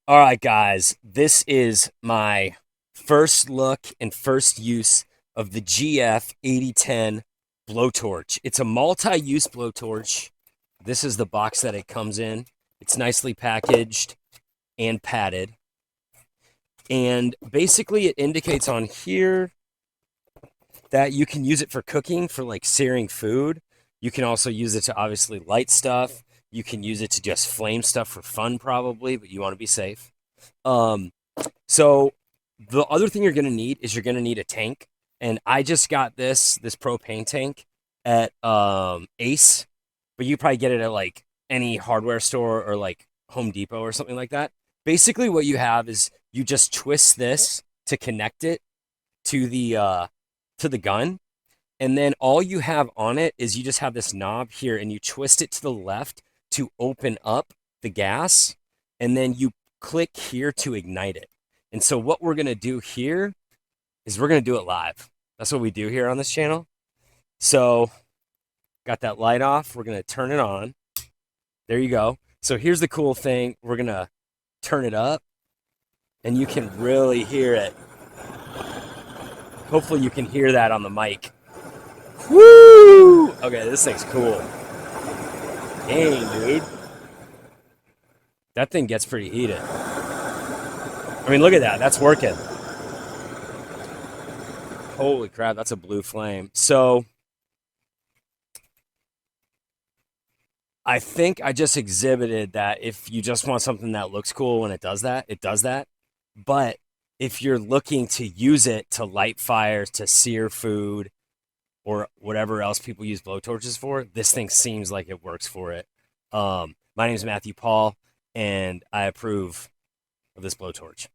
All right, guys, this is my first look and first use of the GF 8010 blowtorch. It's a multi-use blowtorch. This is the box that it comes in. It's nicely packaged and padded. And basically it indicates on here that you can use it for cooking, for like searing food. You can also use it to obviously light stuff. You can use it to just flame stuff for fun probably, but you want to be safe. Um, so the other thing you're gonna need is you're gonna need a tank. And I just got this propane tank at Ace, but you probably get it at like any hardware store or like Home Depot or something like that. Basically, what you have is you just twist this to connect it to the gun, and then all you have on it is you just have this knob here, and you twist it to the left to open up the gas, and then you click here to ignite it. And so what we're going to do here is we're going to do it live. That's what we do here on this channel. So got that light off. We're going to turn it on. There you go. So here's the cool thing. We're going to turn it up and you can really hear it. Hopefully you can hear that on the mic. Woo! Okay, this thing's cool. Dang, dude. That thing gets pretty heated. I mean, look at that. That's working. Holy crap, that's a blue flame. So I think I just exhibited that if you just want something that looks cool when it does that, it does that. But if you're looking to use it to light fires, to sear food, or whatever else people use blowtorches for, this thing seems like it works for it. My name is Matthew Paul, and I approve of this blowtorch.